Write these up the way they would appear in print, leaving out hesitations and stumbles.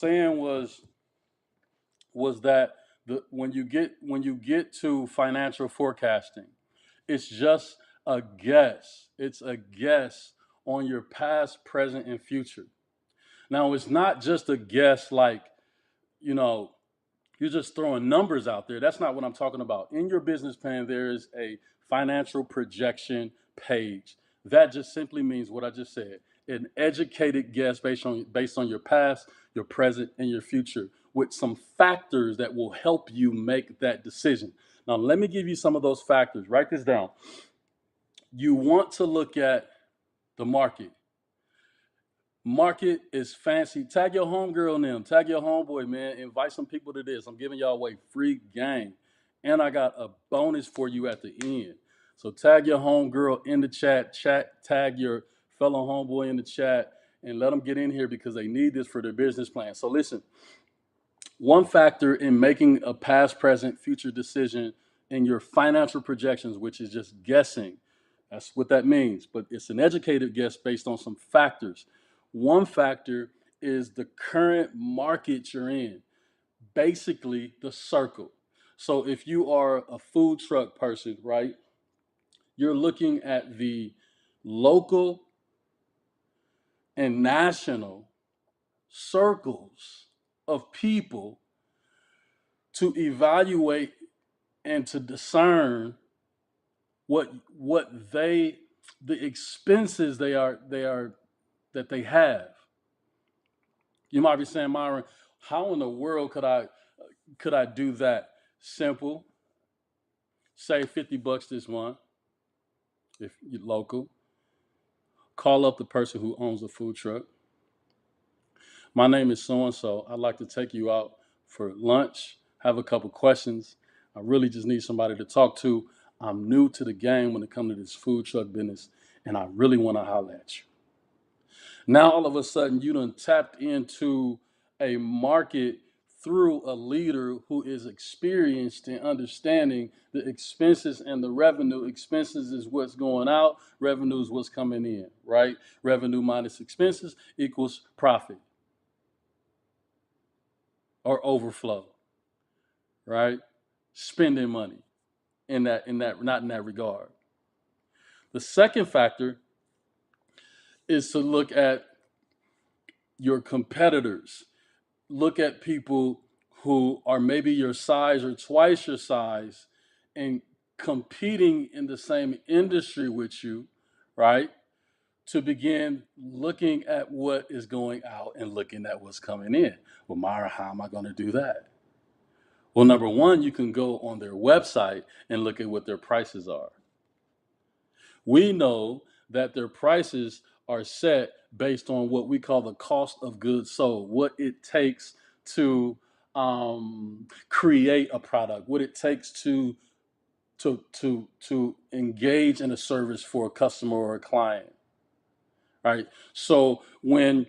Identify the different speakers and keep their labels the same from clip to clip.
Speaker 1: Saying was that when you get to financial forecasting, it's just a guess. It's a guess on your past, present, and future. Now, it's not just a guess like, you know, you're just throwing numbers out there. That's not what I'm talking about. In your business plan, there is a financial projection page. That just simply means what I just said. An educated guess based on your past, your present, and your future with some factors that will help you make that decision. Now, let me give you some of those factors. Write this down. You want to look at the market. Market is fancy. Tag your homegirl in them. Tag your homeboy, man. Invite some people to this. I'm giving y'all away free game. And I got a bonus for you at the end. So tag your homegirl in the chat, tag your fellow homeboy in the chat, and let them get in here because they need this for their business plan. So listen, one factor in making a past, present, future decision in your financial projections, which is just guessing. That's what that means. But it's an educated guess based on some factors. One factor is the current market you're in, basically the circle. So if you are a food truck person, right, you're looking at the local and national circles of people to evaluate and to discern what the expenses that they have. You might be saying, Myron, how in the world could I do that? Simple. Save $50 this month if you're local. Call up the person who owns the food truck. My name is so and so. I'd like to take you out for lunch, have a couple questions. I really just need somebody to talk to. I'm new to the game when it comes to this food truck business, and I really want to holler at you. Now, all of a sudden, you done tapped into a market through a leader who is experienced in understanding the expenses and the revenue. Expenses is what's going out, revenue is what's coming in, right? Revenue minus expenses equals profit or overflow, right? Spending money not in that regard. The second factor is to look at your competitors. Look at people who are maybe your size or twice your size and competing in the same industry with you, right? To begin looking at what is going out and looking at what's coming in. Well, Myra, how am I going to do that? Well, number one, you can go on their website and look at what their prices are. We know that their prices are set based on what we call the cost of goods sold, what it takes to create a product, what it takes to engage in a service for a customer or a client, right? So when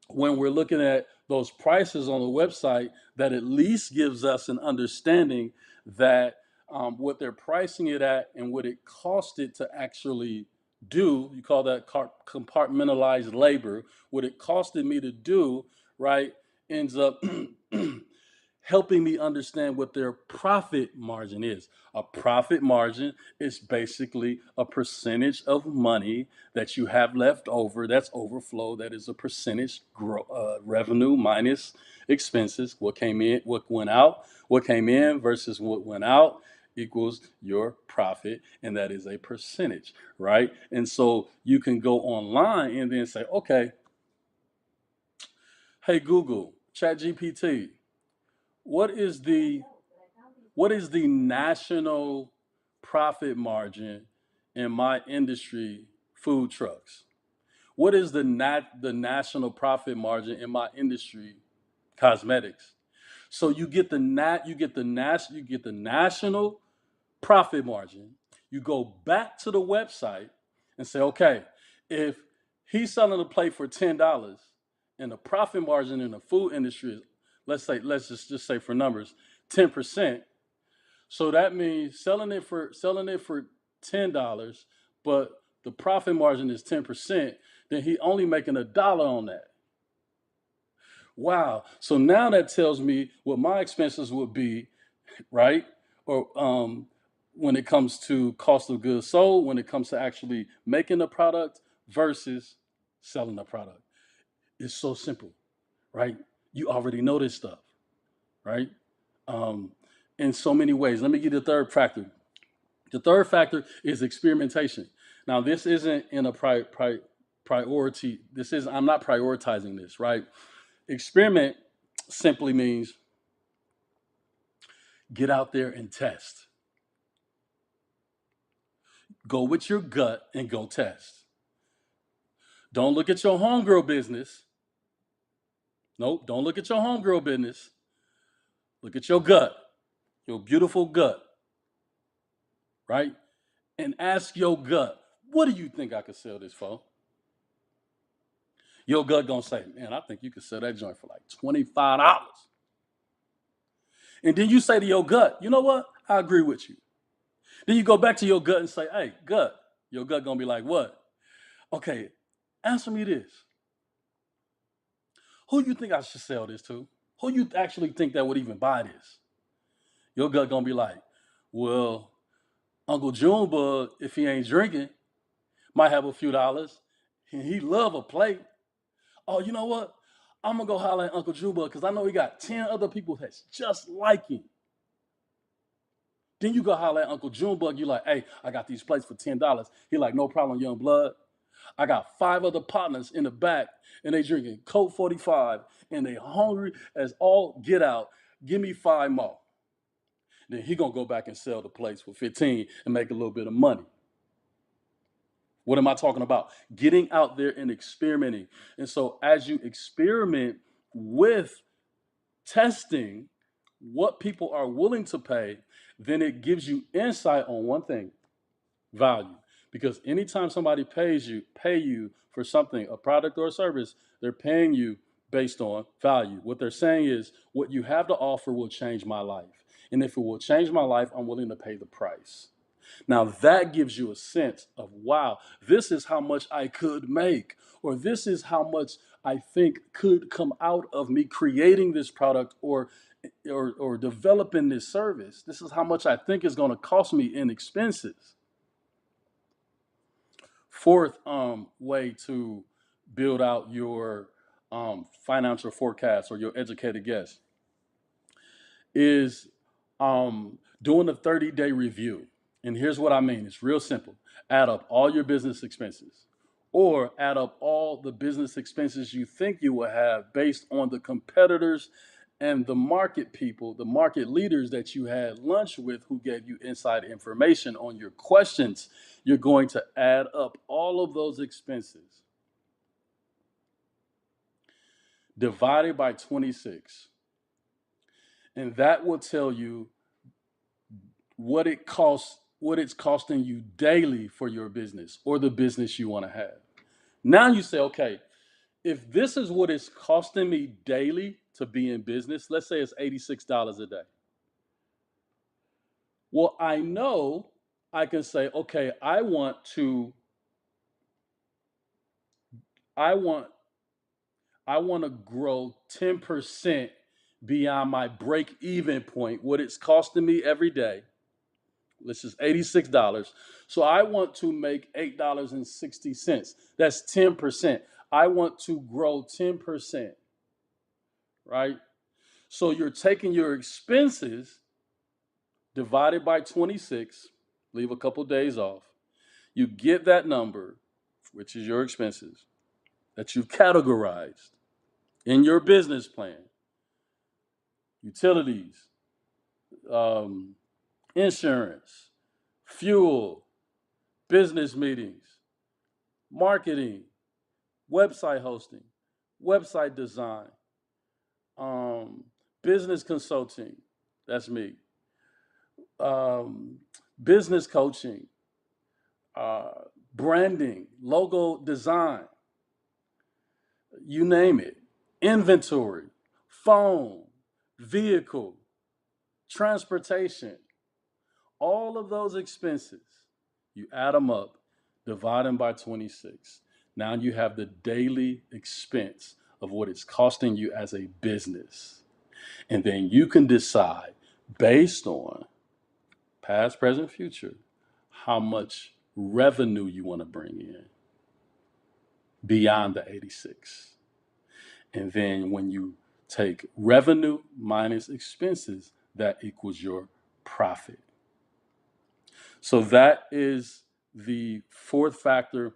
Speaker 1: we're looking at those prices on the website, that at least gives us an understanding that what they're pricing it at and what it costed to actually do, you call that compartmentalized labor, what it costed me to do, right, ends up helping me understand what their profit margin is. A profit margin is basically a percentage of money that you have left over. That's overflow. That is a percentage revenue minus expenses. What came in, what went out, what came in versus what went out equals your profit, and that is a percentage, right? And so you can go online and then say, okay, hey Google, Chat GPT, what is the national profit margin in my industry, food trucks? What is the national profit margin in my industry, cosmetics? So you get the national profit margin. You go back to the website and say, okay, if he's selling a plate for $10 and the profit margin in the food industry is, let's just say for numbers, 10%. So that means selling it for $10, but the profit margin is 10%, then he only making $1 on that. Wow. So now that tells me what my expenses would be, right? Or when it comes to cost of goods sold, when it comes to actually making the product versus selling the product. It's so simple, right? You already know this stuff, right? Um, in so many ways. Let me give you the third factor. The third factor is experimentation. Now, this isn't in a priority. I'm not prioritizing this, right? Experiment simply means get out there and test. Go with your gut and go test. Don't look at your homegirl business. Nope, don't look at your homegirl business. Look at your gut, your beautiful gut, right? And ask your gut, what do you think I could sell this for? Your gut gonna say, man, I think you could sell that joint for like $25. And then you say to your gut, you know what? I agree with you. Then you go back to your gut and say, hey, gut. Your gut gonna be like, what? Okay, answer me this. Who you think I should sell this to? Who you actually think that would even buy this? Your gut gonna be like, well, Uncle Junebug, if he ain't drinking, might have a few dollars. And he love a plate. Oh, you know what? I'm gonna go holler at Uncle Junebug because I know he got 10 other people that's just like him. Then you go holler at Uncle Junebug. You like, hey, I got these plates for $10. He like, no problem, young blood. I got 5 other partners in the back, and they drinking Coke 45, and they hungry as all get out. Give me 5 more. Then he gonna go back and sell the plates for 15 and make a little bit of money. What am I talking about? Getting out there and experimenting. And so as you experiment with testing what people are willing to pay, then it gives you insight on one thing: value. Because anytime somebody pay you for something, a product or a service, they're paying you based on value. What they're saying is, what you have to offer will change my life. And if it will change my life, I'm willing to pay the price. Now that gives you a sense of, wow, this is how much I could make, or this is how much I think could come out of me creating this product or developing this service. This is how much I think is going to cost me in expenses. Fourth way to build out your financial forecast or your educated guess is doing a 30-day review. And here's what I mean. It's real simple. Add up all your business expenses, or add up all the business expenses you think you will have based on the competitors and the market people, the market leaders that you had lunch with who gave you inside information on your questions. You're going to add up all of those expenses divided by 26. And that will tell you what it's costing you daily for your business or the business you want to have. Now you say, okay, if this is what it's costing me daily to be in business, let's say it's $86 a day. Well, I know I can say, okay, I want to grow 10% beyond my break even point, what it's costing me every day. This is $86. So I want to make $8.60. That's 10%. I want to grow 10%, right? So you're taking your expenses divided by 26, leave a couple days off. You get that number, which is your expenses, that you've categorized in your business plan: utilities, um, insurance, fuel, business meetings, marketing, website hosting, website design, business consulting, that's me, business coaching, uh, branding, logo design, you name it, inventory, phone, vehicle, transportation, all of those expenses, you add them up, divide them by 26. Now you have the daily expense of what it's costing you as a business. And then you can decide based on past, present, future, how much revenue you want to bring in beyond the 86. And then when you take revenue minus expenses, that equals your profit. So that is the fourth factor.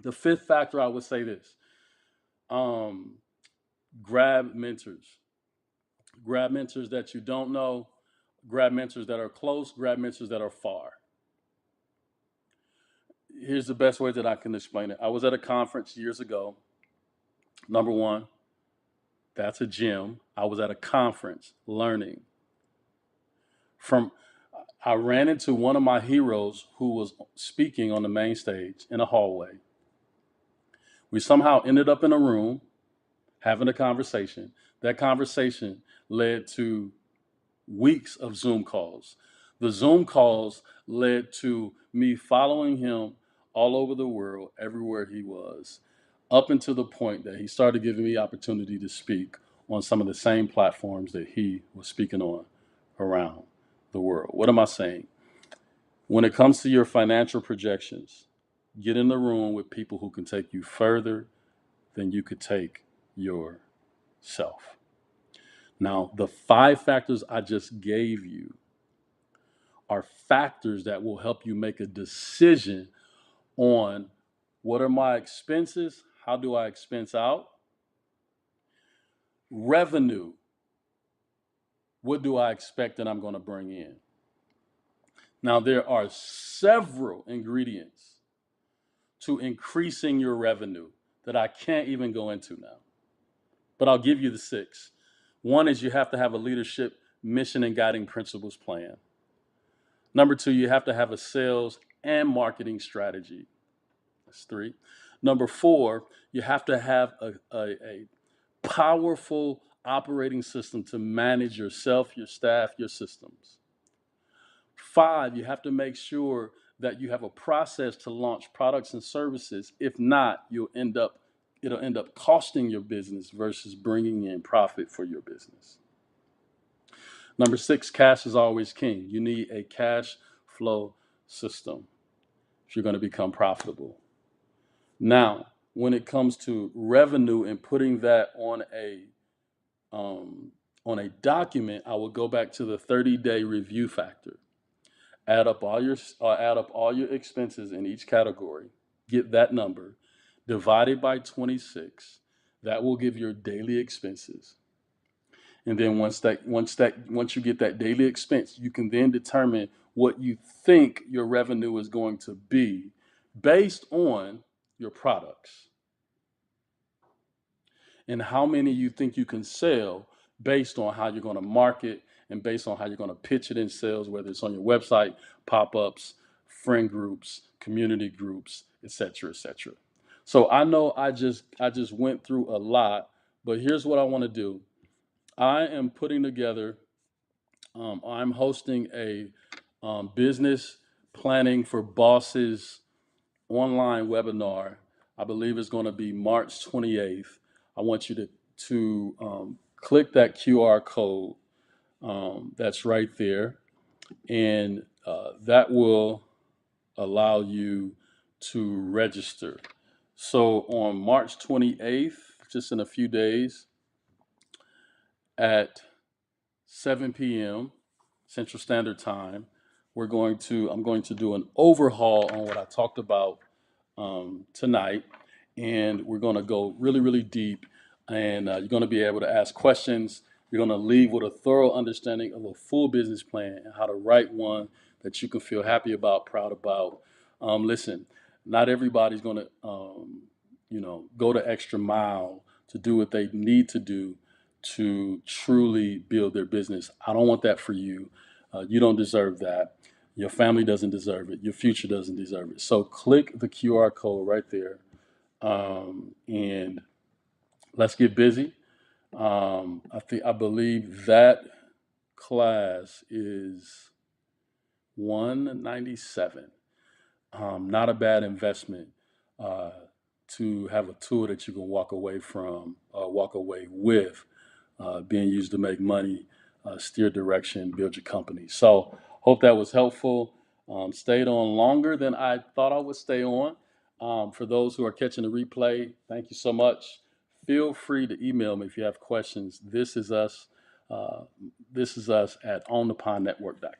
Speaker 1: The fifth factor, I would say this: um, grab mentors. Grab mentors that you don't know. Grab mentors that are close. Grab mentors that are far. Here's the best way that I can explain it. I was at a conference years ago. Number one, that's a gym. I was at a conference learning from. I ran into one of my heroes who was speaking on the main stage in a hallway. We somehow ended up in a room having a conversation. That conversation led to weeks of Zoom calls. The Zoom calls led to me following him all over the world, everywhere he was, up until the point that he started giving me opportunity to speak on some of the same platforms that he was speaking on around the world. What am I saying? When it comes to your financial projections, get in the room with people who can take you further than you could take yourself. Now, the 5 factors I just gave you are factors that will help you make a decision on what are my expenses, how do I expense out, revenue, what do I expect that I'm going to bring in. Now, there are several ingredients to increasing your revenue that I can't even go into now, but I'll give you the 6. One is you have to have a leadership mission and guiding principles plan. Number 2, you have to have a sales and marketing strategy. That's 3. Number 4, you have to have a powerful operating system to manage yourself, your staff, your systems. 5, you have to make sure that you have a process to launch products and services. If not, it'll end up costing your business versus bringing in profit for your business. Number 6, cash is always king. You need a cash flow system if you're going to become profitable. Now, when it comes to revenue and putting that on a document, I will go back to the 30-day review factor. Add up all your expenses in each category. Get that number, divide it by 26. That will give your daily expenses. And then once you get that daily expense, you can then determine what you think your revenue is going to be based on your products and how many you think you can sell based on how you're going to market and based on how you're going to pitch it in sales, whether it's on your website, pop-ups, friend groups, community groups, etc., etc. So I know I just went through a lot, but here's what I want to do. I am putting together, I'm hosting a business planning for bosses online webinar. I believe it's going to be March 28th. I want you to click that QR code that's right there, and that will allow you to register. So on March 28th, just in a few days, at 7 p.m. Central Standard Time, I'm going to do an overhaul on what I talked about tonight, and we're going to go really, really deep, and you're going to be able to ask questions. You're going to leave with a thorough understanding of a full business plan and how to write one that you can feel happy about, proud about. Listen, not everybody's going to, go the extra mile to do what they need to do to truly build their business. I don't want that for you. You don't deserve that. Your family doesn't deserve it. Your future doesn't deserve it. So click the QR code right there, and let's get busy. I believe that class is $197. Not a bad investment. to have a tool that you can walk away from, walk away with, being used to make money, steer direction, build your company. So hope that was helpful. Stayed on longer than I thought I would stay on. For those who are catching the replay, thank you so much. Feel free to email me if you have questions. This is us. This is us at onthepondnetwork.com.